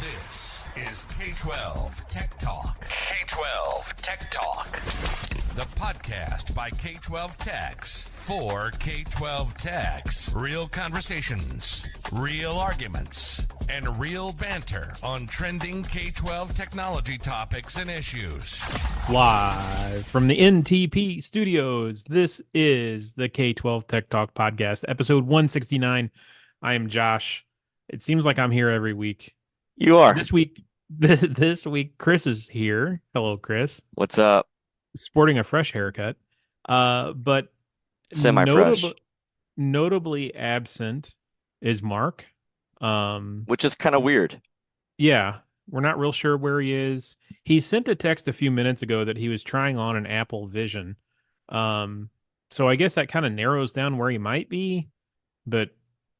This is K-12 Tech Talk. K-12 Tech Talk. The podcast by K-12 Techs for K-12 Techs. Real conversations, real arguments, and real banter on trending K-12 technology topics and issues. Live from the NTP studios, this is the K-12 Tech Talk podcast, episode 169. I am Josh. It seems like I'm here every week. You are. This week, Chris is here. Hello, Chris. What's up? Sporting a fresh haircut. But Semi-fresh. Notably absent is Mark. Which is kind of weird. Yeah, we're not real sure where he is. He sent a text a few minutes ago that he was trying on an Apple Vision. So I guess that kind of narrows down where he might be. But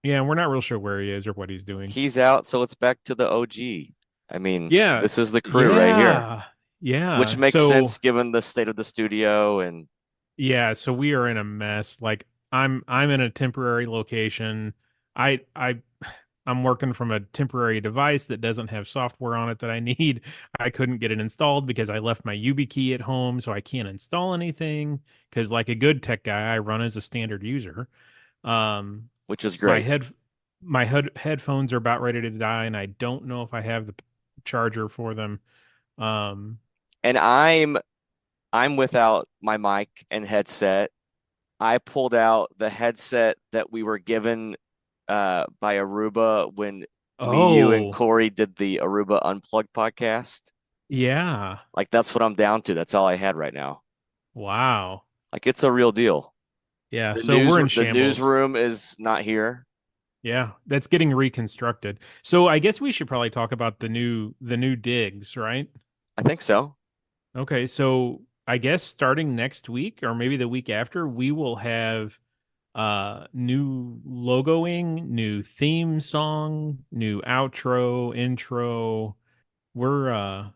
yeah, we're not real sure where he is or what he's doing. He's out, so it's back to the OG. I mean, yeah, this is the crew right here. Yeah. Which makes sense given the state of the studio and yeah, so we are in a mess. Like I'm in a temporary location. I'm working from a temporary device that doesn't have software on it that I need. I couldn't get it installed because I left my YubiKey at home, so I can't install anything because like a good tech guy, I run as a standard user. Which is great. My headphones are about ready to die, and I don't know if I have the charger for them. And I'm without my mic and headset. I pulled out the headset that we were given by Aruba when me, you, and Corey did the Aruba Unplugged podcast. Yeah. Like, that's what I'm down to. That's all I had right now. Wow. Like, it's a real deal. Yeah, we're in shambles. The newsroom is not here. Yeah, that's getting reconstructed. So I guess we should probably talk about the new digs, right? I think so. Okay, so I guess starting next week or maybe the week after, we will have new logoing, new theme song, new outro, intro. We're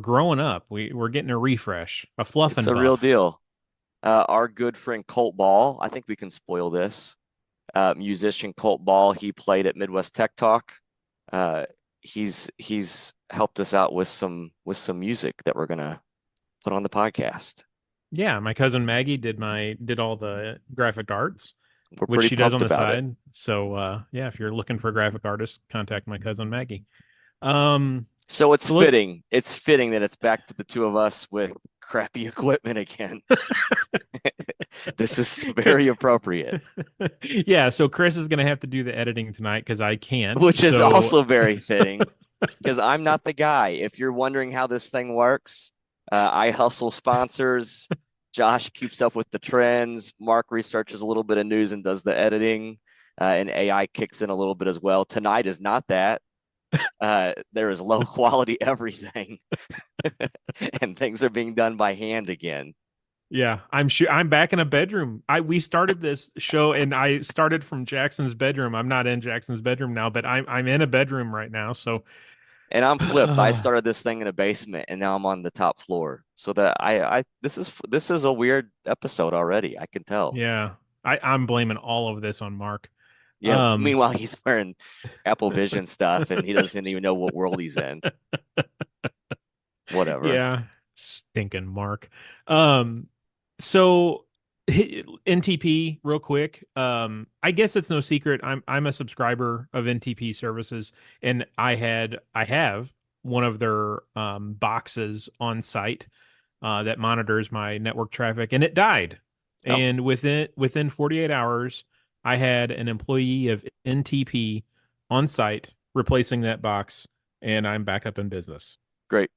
growing up. We're getting a refresh, a fluff and buff. It's a real deal. Our good friend Colt Ball, I think we can spoil this. Musician Colt Ball, he played at Midwest Tech Talk. He's helped us out with some music that we're gonna put on the podcast. Yeah, my cousin Maggie did all the graphic arts, which she does on the side. It. So yeah, if you're looking for a graphic artist, contact my cousin Maggie. So it's fitting. It's fitting that it's back to the two of us with crappy equipment again. This is very appropriate. Yeah, so Chris is going to have to do the editing tonight because I can't. Which is also very fitting because I'm not the guy. If you're wondering how this thing works, I hustle sponsors. Josh keeps up with the trends. Mark researches a little bit of news and does the editing. And AI kicks in a little bit as well. Tonight is not that. There is low quality everything. And things are being done by hand again. Yeah, I'm sure I'm back in a bedroom. We started this show and I started from Jackson's bedroom. I'm not in Jackson's bedroom now, but I'm in a bedroom right now. So, and I'm flipped. I started this thing in a basement and now I'm on the top floor. So that this is a weird episode already. I can tell. Yeah, I'm blaming all of this on Mark. Yeah. Meanwhile, he's wearing Apple Vision stuff and he doesn't even know what world he's in. Whatever. Yeah. Stinking Mark. So NTP real quick. I guess it's no secret. I'm a subscriber of NTP services and I have one of their boxes on site that monitors my network traffic and it died. Oh. And within 48 hours, I had an employee of NTP on site replacing that box and I'm back up in business. Great.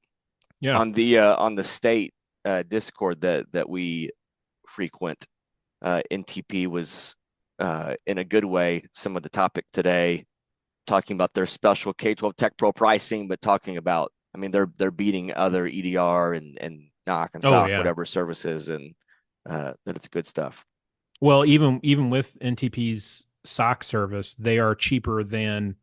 Yeah. On the state Discord that we frequent, NTP was in a good way some of the topic today, talking about their special K-12 Tech Pro pricing, but talking about, I mean, they're beating other EDR and NOC and SOC, whatever services, and that it's good stuff. Well, even with NTP's SOC service, they are cheaper than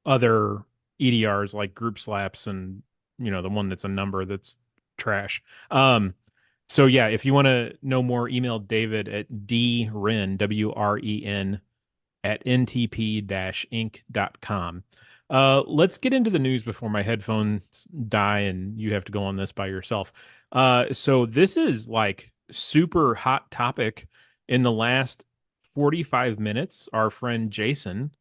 other EDRs like Group Slaps and the one that's a number that's trash. So yeah, if you want to know more, email David at dren, WREN, at ntp-inc.com. Let's get into the news before my headphones die and you have to go on this by yourself. So this is like super hot topic in the last 45 minutes. Our friend Jason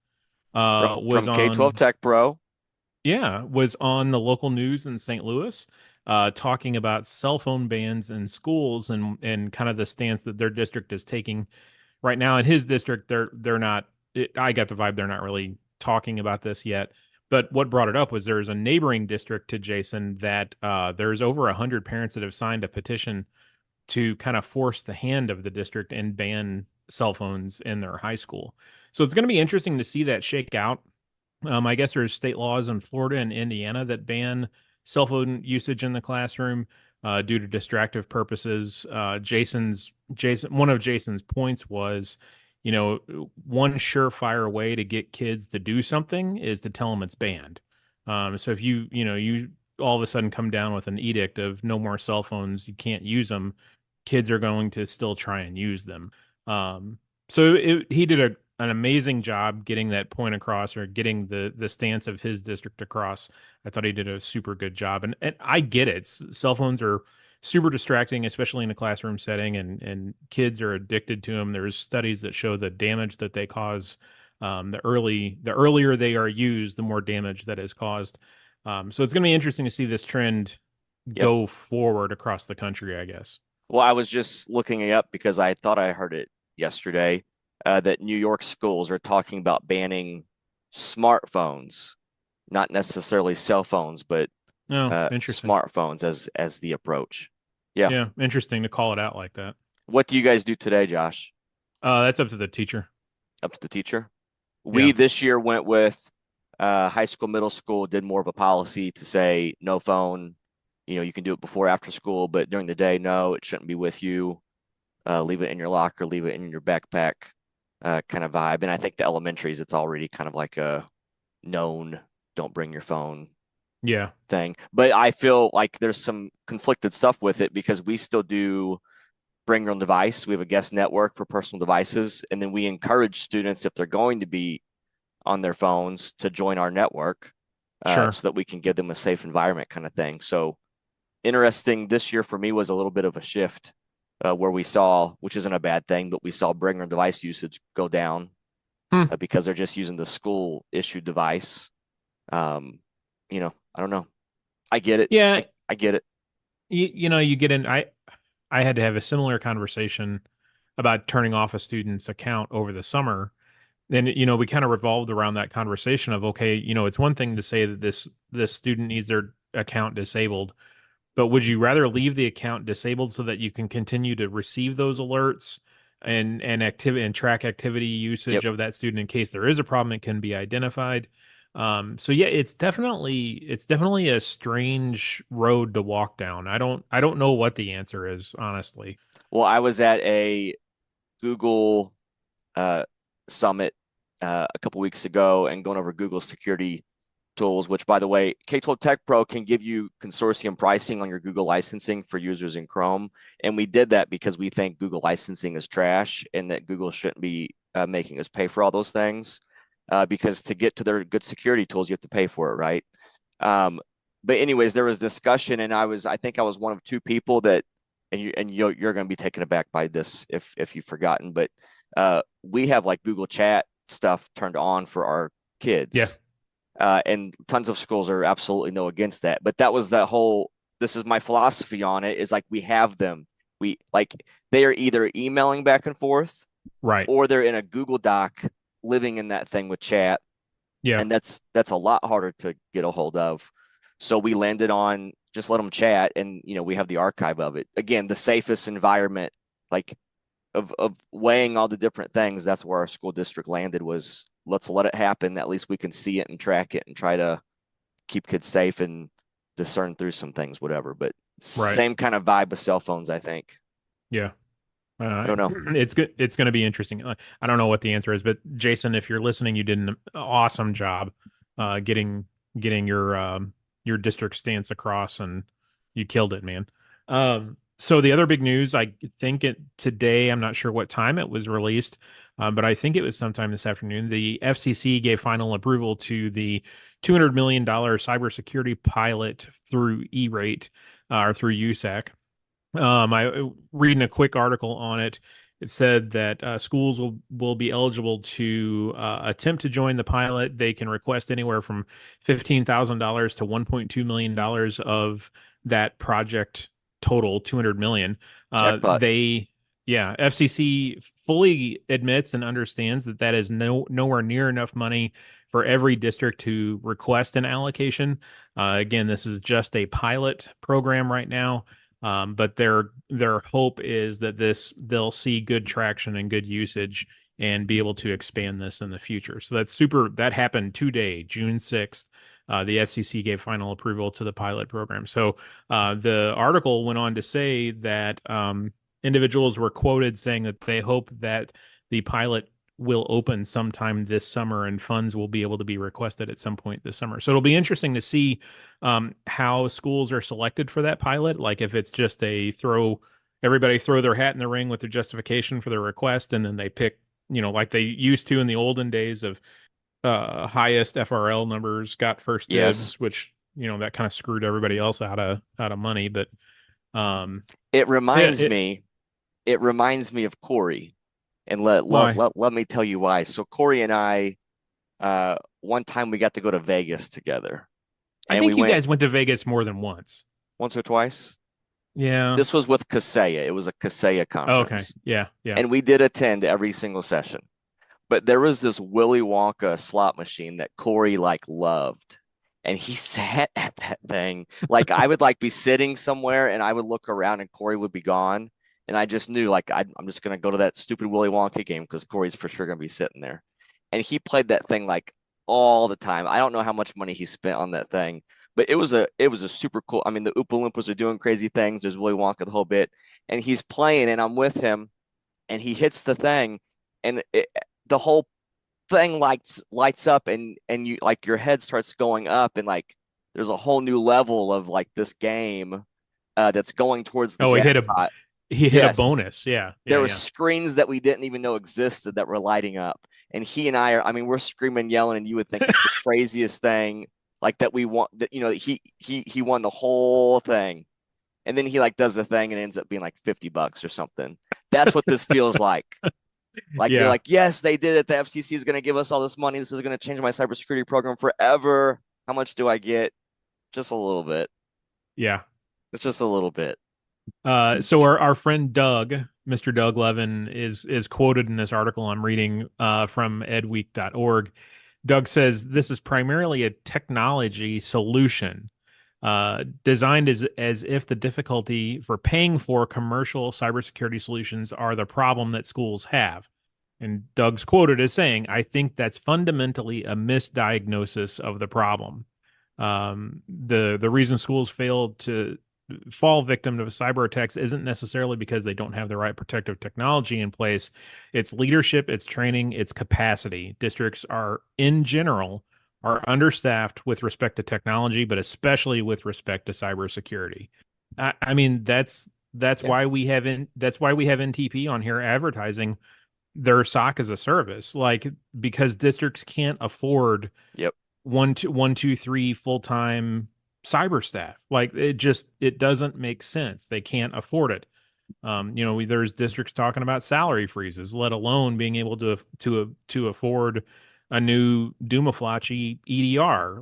was From K-12 on, Tech Bro. yeah, was on the local news in St. Louis, talking about cell phone bans in schools and kind of the stance that their district is taking right now. In his district, they're not. I got the vibe they're not really talking about this yet. But what brought it up was there's a neighboring district to Jason that there's over 100 parents that have signed a petition to kind of force the hand of the district and ban cell phones in their high school. So it's going to be interesting to see that shake out. I guess there's state laws in Florida and Indiana that ban cell phone usage in the classroom due to distractive purposes. One of Jason's points was, one surefire way to get kids to do something is to tell them it's banned. So if you all of a sudden come down with an edict of no more cell phones, you can't use them, kids are going to still try and use them. He did an amazing job getting that point across, or getting the stance of his district across. I thought he did a super good job, and I get it. Cell phones are super distracting, especially in a classroom setting, and kids are addicted to them. There's studies that show the damage that they cause. The earlier they are used, the more damage that is caused. So it's going to be interesting to see this trend Yep. go forward across the country, I guess. Well, I was just looking it up because I thought I heard it yesterday that New York schools are talking about banning smartphones, not necessarily cell phones, but Oh, interesting. smartphones as the approach. Yeah. Yeah, interesting to call it out like that. What do you guys do today, Josh? That's up to the teacher. Up to the teacher. Yeah. We this year went with high school, middle school, did more of a policy to say no phone. You can do it before, after school, but during the day, no, it shouldn't be with you. Leave it in your locker, leave it in your backpack, kind of vibe. And I think the elementaries, it's already kind of like a known don't bring your phone Yeah. thing. But I feel like there's some conflicted stuff with it because we still do bring your own device. We have a guest network for personal devices. And then we encourage students, if they're going to be on their phones, to join our network Sure. so that we can give them a safe environment kind of thing. So interesting this year for me was a little bit of a shift where we saw, which isn't a bad thing, but we saw bring your own device usage go down because they're just using the school issued device. I don't know. I get it. Yeah. I get it. You get in. I had to have a similar conversation about turning off a student's account over the summer. And, we kind of revolved around that conversation of, okay, it's one thing to say that this student needs their account disabled, but would you rather leave the account disabled so that you can continue to receive those alerts and activity and track activity usage Yep. of that student in case there is a problem, it can be identified. So yeah, it's definitely a strange road to walk down. I don't know what the answer is, honestly. Well, I was at a Google summit a couple weeks ago and going over Google security tools, which, by the way, K-12 Tech Pro can give you consortium pricing on your Google licensing for users in Chrome. And we did that because we think Google licensing is trash and that Google shouldn't be making us pay for all those things because to get to their good security tools, you have to pay for it, right? But anyways, there was discussion, and I think I was one of two people that, and you're going to be taken aback by this if you've forgotten, but we have like Google Chat stuff turned on for our kids. Yeah. And tons of schools are absolutely no against that. But that was this is my philosophy on it, is like we have them. They are either emailing back and forth, Right. or they're in a Google Doc living in that thing with chat. Yeah. And that's a lot harder to get a hold of. So we landed on just let them chat, and we have the archive of it. Again, the safest environment, like of weighing all the different things, that's where our school district landed, was let's let it happen. At least we can see it and track it and try to keep kids safe and discern through some things, whatever. But same kind of vibe with cell phones, I think. Yeah. I don't know. It's good. It's going to be interesting. I don't know what the answer is, but Jason, if you're listening, you did an awesome job getting your district stance across, and you killed it, man. So the other big news, I think today, I'm not sure what time it was released, but I think it was sometime this afternoon. The FCC gave final approval to the $200 million cybersecurity pilot through E-rate or through USAC. I reading a quick article on it. It said that schools will be eligible to attempt to join the pilot. They can request anywhere from $15,000 to $1.2 million of that project total, 200 million. Jackpot. FCC fully admits and understands that that is nowhere near enough money for every district to request an allocation. Again, this is just a pilot program right now. But their hope is that they'll see good traction and good usage and be able to expand this in the future. So that's super. That happened today, June 6th. The FCC gave final approval to the pilot program. So the article went on to say that individuals were quoted saying that they hope that the pilot will open sometime this summer and funds will be able to be requested at some point this summer. So it'll be interesting to see how schools are selected for that pilot. Like if it's just everybody throw their hat in the ring with their justification for their request, and then they pick, like they used to in the olden days of highest FRL numbers got first Yes. dibs, which, that kind of screwed everybody else out of money. But It reminds yeah, me, it reminds me of Corey. And let me tell you why. So Corey and I, one time we got to go to Vegas together. I And think we you went guys went to Vegas more than once. once or twice. Yeah. This was with Kaseya. It was a Kaseya Oh, okay. conference. Yeah. Yeah. And we did attend every single session. But there was this Willy Wonka slot machine that Corey loved. And he sat at that thing. Like I would be sitting somewhere and I would look around and Corey would be gone. And I just knew I'm just gonna go to that stupid Willy Wonka game because Corey's for sure gonna be sitting there. And he played that thing all the time. I don't know how much money he spent on that thing, but it was a super cool. I mean, the Oompa Loompas are doing crazy things. There's Willy Wonka the whole bit, and he's playing, and I'm with him, and he hits the thing, and the whole thing lights up, and you your head starts going up, and there's a whole new level of this game that's going towards the Oh, jackpot. he hit a Yes. bonus. Yeah. There Yeah. were Yeah. screens that we didn't even know existed that were lighting up. And he and I we're screaming, yelling, and you would think it's the craziest thing that we want that, he won the whole thing. And then he does the thing and it ends up being $50 or something. That's what this feels like. You're Yeah. yes, they did it. The FCC is going to give us all this money. This is going to change my cybersecurity program forever. How much do I get? Just a little bit. Yeah. It's just a little bit. So our friend Doug, Mr. Doug Levin, is quoted in this article I'm reading from edweek.org. Doug says this is primarily a technology solution designed as if the difficulty for paying for commercial cybersecurity solutions are the problem that schools have. And Doug's quoted as saying, "I think that's fundamentally a misdiagnosis of the problem. The reason schools fail to fall victim to cyber attacks isn't necessarily because they don't have the right protective technology in place. It's leadership, it's training, it's capacity. Districts are, in general, are understaffed with respect to technology, but especially with respect to cybersecurity." I mean, that's Yeah. why we have NTP on here advertising their SOC as a service, because districts can't afford Yep. one, two, three full-time cyber staff. It doesn't make sense. They can't afford it. There's districts talking about salary freezes, let alone being able to afford a new Dumaflachi EDR.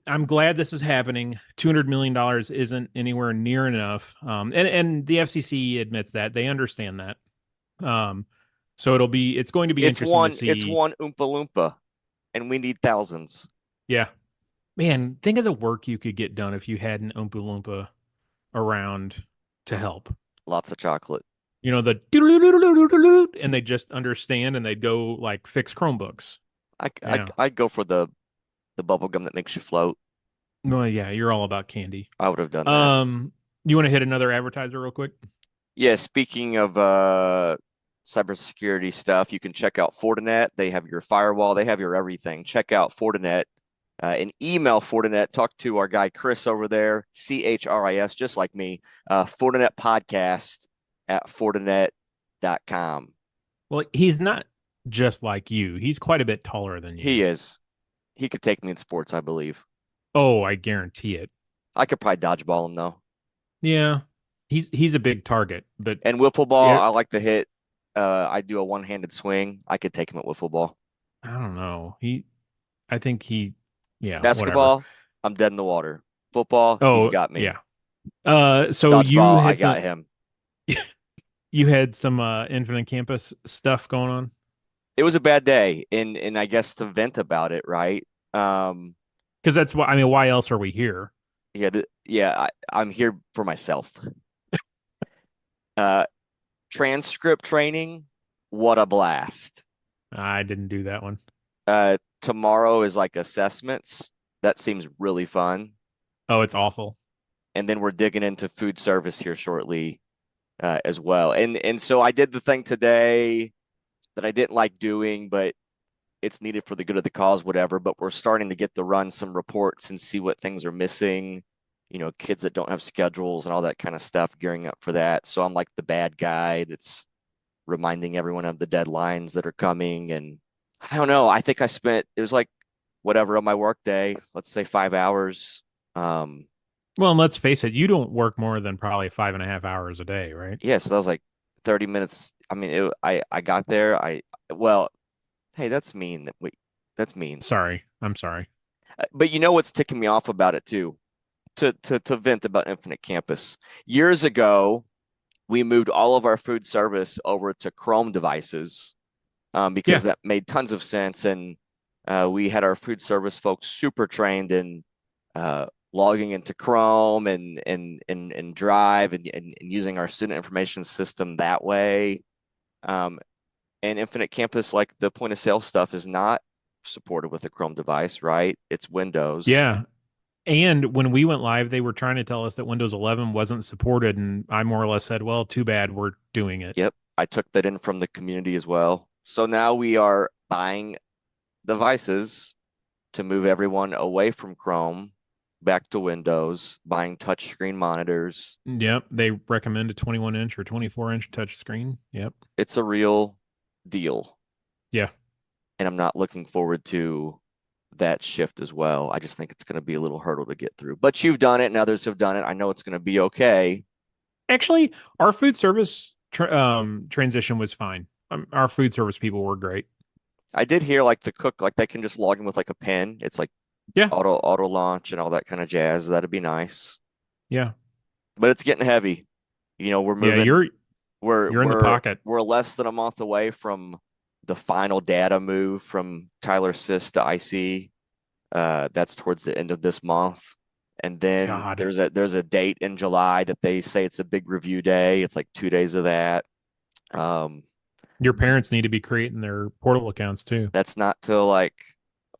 I'm glad this is happening. $200 million isn't anywhere near enough. And the FCC admits that. They understand that. So it's going to be interesting to see. It's one Oompa Loompa, and we need thousands. Yeah. Man, think of the work you could get done if you had an Oompa Loompa around to help. Lots of chocolate. And they just understand and they go fix Chromebooks. I'd go for the bubble gum that makes you float. Well, yeah, you're all about candy. I would have done that. You want to hit another advertiser real quick? Yeah, speaking of cybersecurity stuff, you can check out Fortinet. They have your firewall, they have your everything. Check out Fortinet. An email Fortinet. Talk to our guy Chris over there, CHRIS, just like me. Fortinet podcast at Fortinet.com. Well, he's not just like you. He's quite a bit taller than you. He is. He could take me in sports, I believe. Oh, I guarantee it. I could probably dodgeball him though. Yeah. He's a big target, but And wiffle ball, yeah, I like to hit. I do a one-handed swing. I could take him at wiffle ball. I don't know. I think yeah, whatever. Basketball, I'm dead in the water. Football, he's Oh, got me. yeah. So Dodgeball, I got him. you had some Infinite Campus stuff going on? It was a bad day, and I guess to vent about it, right? Because that's why, I mean, why else are we here? I'm here for myself. Transcript training, what a blast. I didn't do that one. Tomorrow is like assessments. That seems really fun. Oh, it's awful. And then we're digging into food service here shortly as well. And so I did the thing today that I didn't like doing, but it's needed for the good of the cause, whatever. But we're starting to get to run some reports and see what things are missing. You know, kids that don't have schedules and all that kind of stuff, gearing up for that. So I'm like the bad guy that's reminding everyone of the deadlines that are coming. And I don't know. I think it was like whatever on my work day, let's say 5 hours. Well, and let's face it, you don't work more than probably 5.5 hours a day, right? Yeah, so that was like 30 minutes. I mean, I got there. Well, hey, that's mean. That's mean. Sorry. I'm sorry. But you know what's ticking me off about it too? To vent about Infinite Campus. Years ago, we moved all of our food service over to Chrome devices because that made tons of sense. And we had our food service folks super trained in logging into Chrome and Drive and using our student information system that way. And Infinite Campus, like the point of sale stuff, is not supported with a Chrome device, right? It's Windows. Yeah. And when we went live, they were trying to tell us that Windows 11 wasn't supported. And I more or less said, well, too bad, we're doing it. Yep. I took that in from the community as well. So now we are buying devices to move everyone away from Chrome back to Windows, buying touchscreen monitors. Yep. They recommend a 21-inch or 24-inch touchscreen. Yep. It's a real deal. Yeah. And I'm not looking forward to that shift as well. I just think it's going to be a little hurdle to get through. But you've done it and others have done it. I know it's going to be okay. Actually, our food service transition was fine. Our food service people were great. I did hear like the cook, like they can just log in with like a pen. It's like auto launch and all that kind of jazz. That'd be nice. Yeah. But it's getting heavy. You know, we're moving. Yeah, you're in the pocket. We're less than a month away from the final data move from Tyler Sys to IC. That's towards the end of this month. And then there's a date in July that they say it's a big review day. It's like 2 days of that. Your parents need to be creating their portal accounts too. That's not till like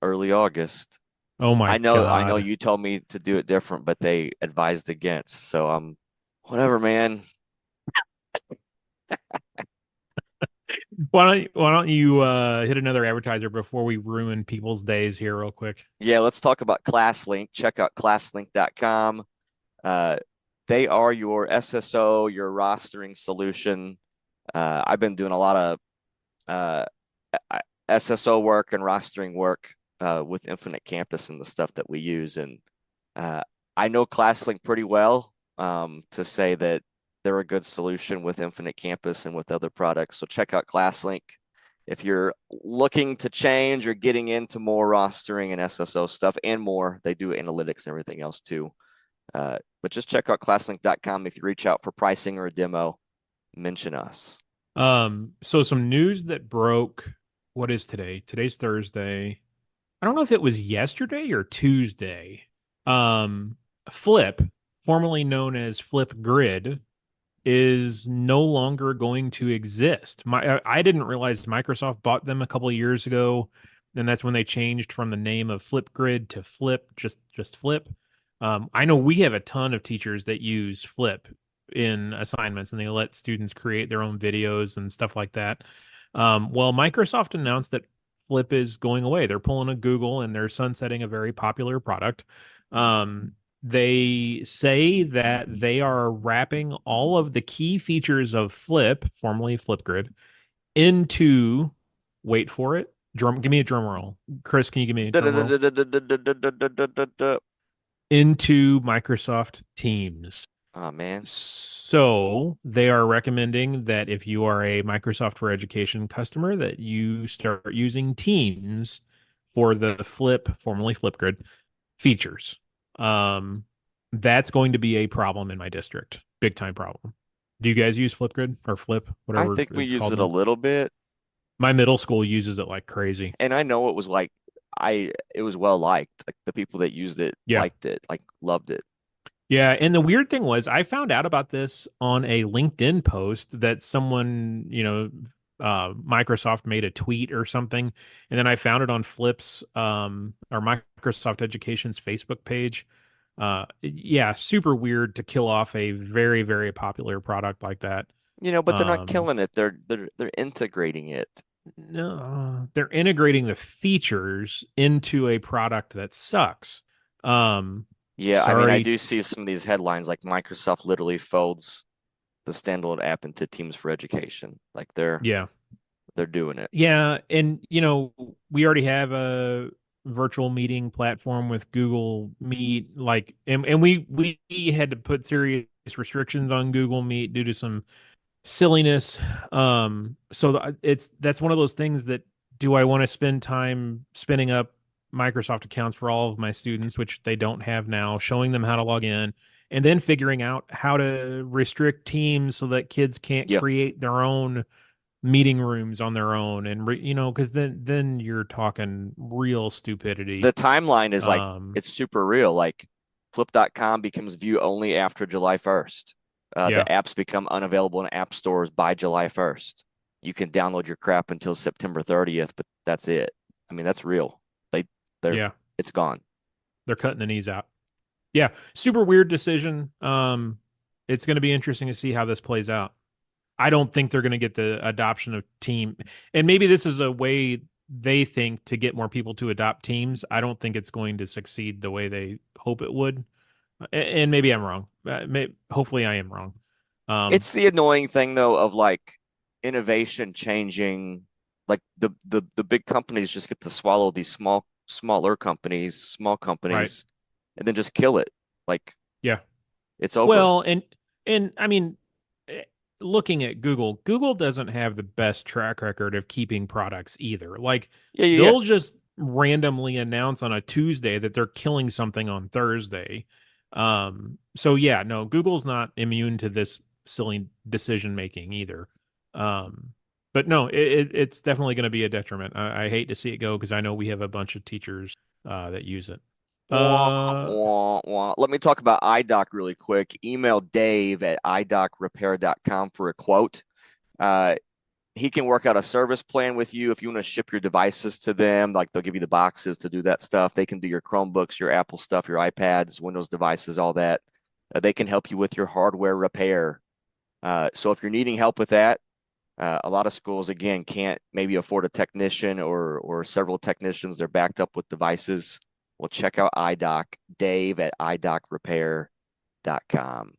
early August. Oh my God. I know you told me to do it different, but they advised against. So whatever, man. Why don't you hit another advertiser before we ruin people's days here real quick? Yeah, let's talk about ClassLink. Check out ClassLink.com. They are your SSO, your rostering solution. I've been doing a lot of SSO work and rostering work with Infinite Campus and the stuff that we use. And I know ClassLink pretty well to say that they're a good solution with Infinite Campus and with other products. So check out ClassLink. If you're looking to change or getting into more rostering and SSO stuff and more, they do analytics and everything else too. But just check out ClassLink.com. If you reach out for pricing or a demo, mention us. So some news that broke. What is today? Today's Thursday. I don't know if it was yesterday or Tuesday. Flip, formerly known as Flipgrid, is no longer going to exist. I didn't realize Microsoft bought them a couple of years ago, and that's when they changed from the name of Flipgrid to Flip, just Flip. I know we have a ton of teachers that use Flip in assignments, and they let students create their own videos and stuff like that. Well, Microsoft announced that Flip is going away. They're pulling a Google and they're sunsetting a very popular product. They say that they are wrapping all of the key features of Flip, formerly Flipgrid, into, wait for it, give me a drum roll. Chris, can you give me a drum roll? Into Microsoft Teams. Oh, man. So they are recommending that if you are a Microsoft for Education customer, that you start using Teams for the Flip, formerly Flipgrid, features. That's going to be a problem in my district. Big time problem. Do you guys use Flipgrid or Flip, whatever I think we it's use called it a now? little bit. My middle school uses it like crazy. And I know it was like, it was well liked. Like the people that used it Yeah. liked it, like loved it. Yeah, and the weird thing was I found out about this on a LinkedIn post that someone, Microsoft made a tweet or something, and then I found it on Flip's or Microsoft Education's Facebook page. Yeah, super weird to kill off a very, very popular product like that. But they're not killing it. They're integrating it. No, they're integrating the features into a product that sucks. Yeah, I mean, I Sorry. do see some of these headlines like Microsoft literally folds the standalone app into Teams for Education. Like Yeah. they're doing it. Yeah, and we already have a virtual meeting platform with Google Meet, like, and we had to put serious restrictions on Google Meet due to some silliness. So that's one of those things that, do I want to spend time spinning up Microsoft accounts for all of my students, which they don't have now, showing them how to log in, and then figuring out how to restrict Teams so that kids can't Yeah. create their own meeting rooms on their own, and because then you're talking real stupidity. The timeline is like, it's super real. Like flip.com becomes view only after July 1st. The apps become unavailable in app stores by July 1st. You can download your crap until September 30th, but that's it. I mean, that's real. It's gone. They're cutting the knees out. Yeah, super weird decision. It's going to be interesting to see how this plays out. I don't think they're going to get the adoption of Team, and maybe this is a way they think to get more people to adopt Teams. I don't think it's going to succeed the way they hope it would, and maybe I'm wrong. Hopefully, I am wrong. It's the annoying thing though of like innovation changing. Like the big companies just get to swallow these small companies, Right. and then just kill it. Like, yeah, it's over. Well, and I mean, looking at Google doesn't have the best track record of keeping products either. Like, they'll just randomly announce on a Tuesday that they're killing something on Thursday. So yeah, no, Google's not immune to this silly decision making either. But no, it's definitely going to be a detriment. I hate to see it go because I know we have a bunch of teachers that use it. Let me talk about iDoc really quick. Email Dave at idocrepair.com for a quote. He can work out a service plan with you if you want to ship your devices to them. Like, they'll give you the boxes to do that stuff. They can do your Chromebooks, your Apple stuff, your iPads, Windows devices, all that. They can help you with your hardware repair. So if you're needing help with that, a lot of schools, again, can't maybe afford a technician or several technicians. They're backed up with devices. Well, check out iDoc, Dave at idocrepair.com.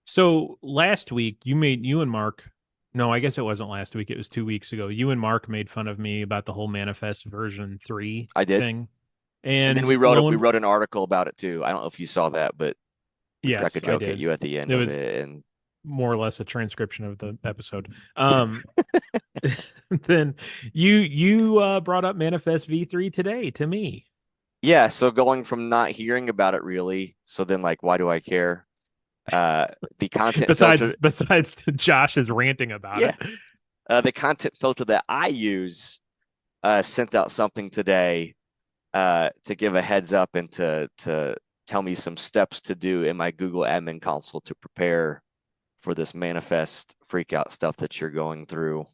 So last week, you and Mark, no, I guess it wasn't last week. It was 2 weeks ago. You and Mark made fun of me about the whole Manifest version 3 I did. thing. And then we wrote an article about it too. I don't know if you saw that, but we crack a joke at you at the end of it. And more or less a transcription of the episode. Then you brought up Manifest V3 today to me. Yeah, so going from not hearing about it really, so then like, why do I care? The content besides Josh is ranting about it. The content filter that I use sent out something today to give a heads up and to tell me some steps to do in my Google admin console to prepare for this Manifest freakout stuff that you're going through.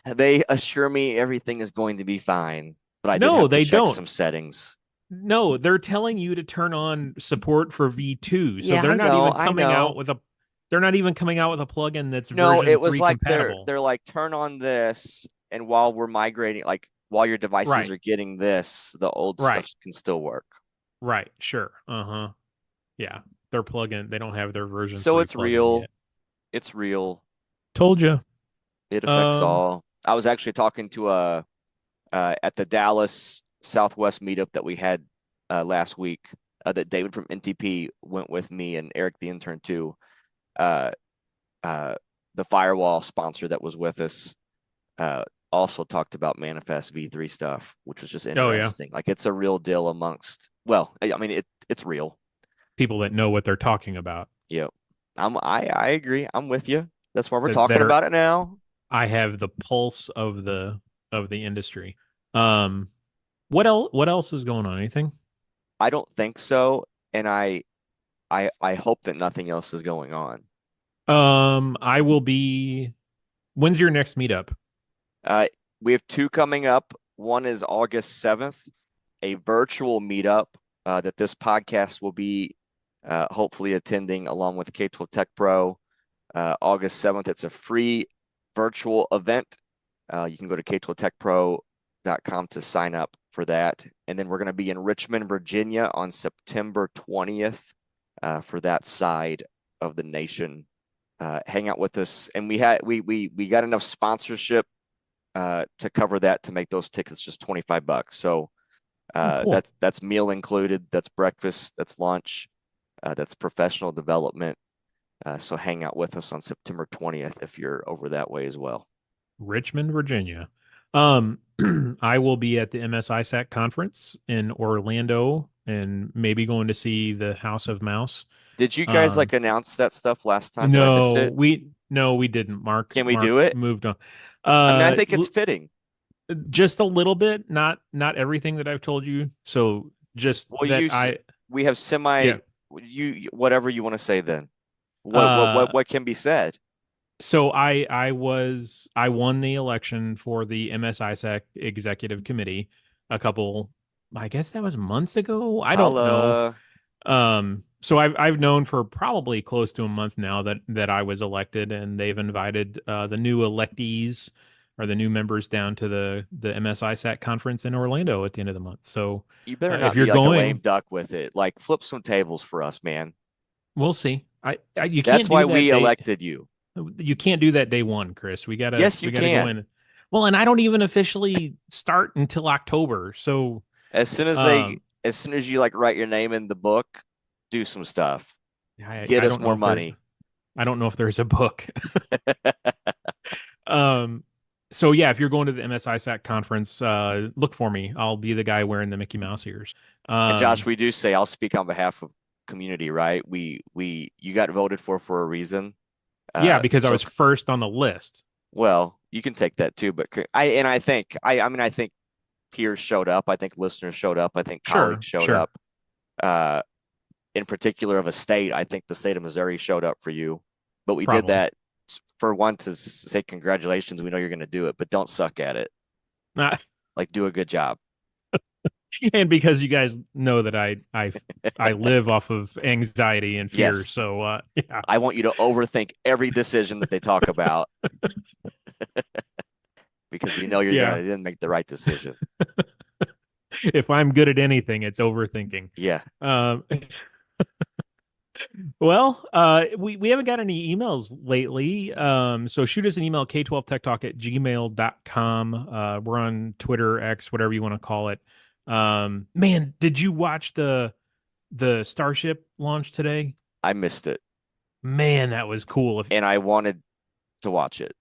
They assure me everything is going to be fine, but I did have to check some settings. No, they're telling you to turn on support for V2. So they're not even coming out with a plugin that's version 3 compatible. They're like, turn on this, and while we're migrating, like while your devices Right. are getting this, the old Right. stuff can still work. Right. Sure. Yeah. They're plug-in. They don't have their version So 3 it's plug-in real. yet. It's real. Told you. It affects Um. all. I was actually talking to at the Dallas Southwest meetup that we had last week. That David from NTP went with me and Eric the intern too. Uh, the firewall sponsor that was with us also talked about Manifest V3 stuff, which was just Oh yeah. interesting. Like it's a real deal amongst. Well, I mean it's real. People that know what they're talking about. Yep. I agree. I'm with you. That's why we're That talking are. about it now. I have the pulse of the industry. Um. What else? What else is going on? Anything? I don't think so, and I hope that nothing else is going on. I will be. When's your next meetup? Uh, we have two coming up. One is August 7th, a virtual meetup that this podcast will be hopefully attending along with K12 Tech Pro. August 7th, it's a free virtual event. You can go to k12techpro.com to sign up for that. And then we're going to be in Richmond, Virginia on September 20th for that side of the nation. Hang out with us. And we got enough sponsorship to cover that to make those tickets just $25. So Cool. that's meal included, that's breakfast, that's lunch, that's professional development. So hang out with us on September 20th if you're over that way as well. Richmond, Virginia. I will be at the MSISAC conference in Orlando and maybe going to see the House of Mouse. Did you guys like announce that stuff last time? Did I miss No, it? we didn't. Can we Mark do it? moved on. I mean, I think it's fitting. Just a little bit, not everything that I've told you. So just Well, that we have yeah. you whatever you want to say then. Uh, What can be said? so I won the election for the MSISAC executive committee a couple, I guess that was months ago. I don't know. Holla. So I've known for probably close to a month now that I was elected, and they've invited the new electees or the new members down to the MSISAC conference in Orlando at the end of the month. So You better if not you're be like a lame going, duck with it. Like flip some tables for us, man. we'll see. You That's can't do why that we day. elected you. You can't do that day one, Chris. Yes, We you gotta go can. in. Well, and I don't even officially start until October. So um As soon as you like write your name in the book, do some stuff. Get I us don't know more if there's money. I don't know if there's a book. Um, so yeah, if you're going to the MSISAC conference, look for me. I'll be the guy wearing the Mickey Mouse ears. And Josh, we do say I'll speak on behalf of community, right? You got voted for a reason. Yeah, because I So was first on the list. well, you can take that too, but I think I think peers showed up. I think listeners showed up. I think colleagues showed Sure. up. Uh, in particular of a state, I think the state of Missouri showed up for you. But we did Probably. that for one to say congratulations. We know you're going to do it, but don't suck at it. Like do a good job. And because you guys know that I live off of anxiety and fear, Yes. so yeah. I want you to overthink every decision that they talk about because we know you're Yeah. going to then make the right decision. If I'm good at anything, it's overthinking. Yeah. Well, we haven't got any emails lately. So shoot us an email, k12techtalk@gmail.com. We're on Twitter, X, whatever you want to call it. Man, did you watch the Starship launch today? I missed it. Man, that was cool. And I wanted to watch it.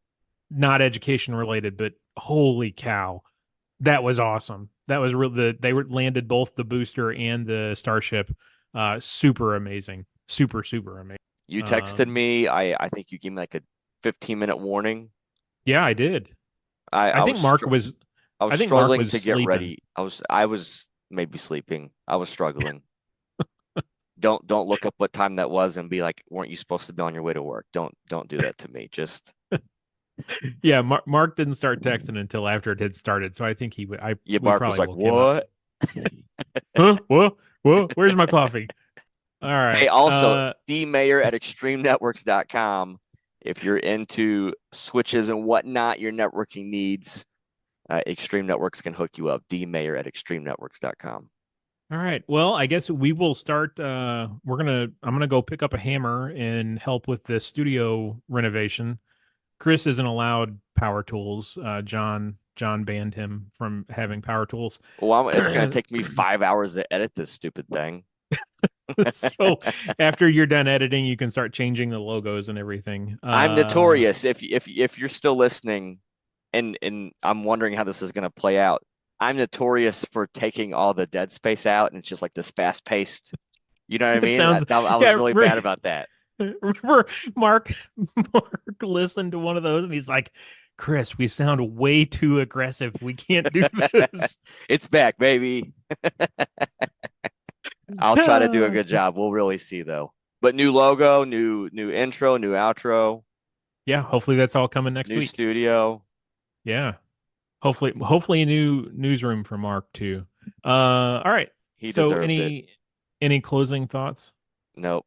Not education related, but holy cow, that was awesome. That was real. They landed both the booster and the Starship. Super amazing. Super amazing. You texted me. I think you gave me like a 15-minute warning. Yeah, I did. I think Mark was. I was I think Mark struggling was to get sleeping. ready. I was maybe sleeping. I was struggling. Don't look up what time that was and be like, weren't you supposed to be on your way to work? Don't do that to me. Just Yeah, Mark didn't start texting until after it had started, so I think we Mark was probably like, woke him up. what? Whoa, where's my coffee? All right. Hey, also dmayor@extremenetworks.com if you're into switches and whatnot, your networking needs. Extreme Networks can hook you up. dmayer@extremenetworks.com. All right. Well, I guess we will start. I'm gonna go pick up a hammer and help with the studio renovation. Chris isn't allowed power tools. John banned him from having power tools. Well, it's going to take me 5 hours to edit this stupid thing. So after you're done editing, you can start changing the logos and everything. I'm notorious. If you're still listening, and I'm wondering how this is going to play out. I'm notorious for taking all the dead space out, and it's just like this fast paced. You know what I mean? I was really bad about that. Remember, Mark listened to one of those, and he's like, "Chris, we sound way too aggressive. We can't do this." It's back, baby. I'll try to do a good job. We'll really see, though. But new logo, new intro, new outro. Yeah, hopefully that's all coming next week. New studio. Yeah. Hopefully a new newsroom for Mark too. All right. He deserves it. Any closing thoughts? Nope.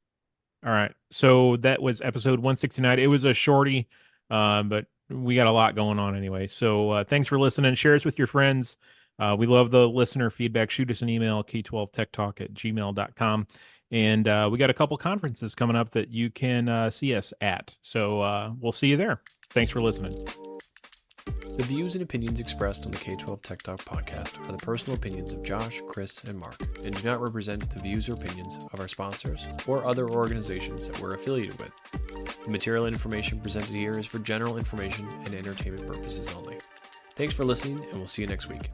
All right. So that was episode 169. It was a shorty, but we got a lot going on anyway. So thanks for listening. Share us with your friends. We love the listener feedback. Shoot us an email, k12techtalk@gmail.com. And we got a couple conferences coming up that you can see us at. So we'll see you there. Thanks for listening. The views and opinions expressed on the K12 Tech Talk podcast are the personal opinions of Josh, Chris, and Mark, and do not represent the views or opinions of our sponsors or other organizations that we're affiliated with. The material and information presented here is for general information and entertainment purposes only. Thanks for listening, and we'll see you next week.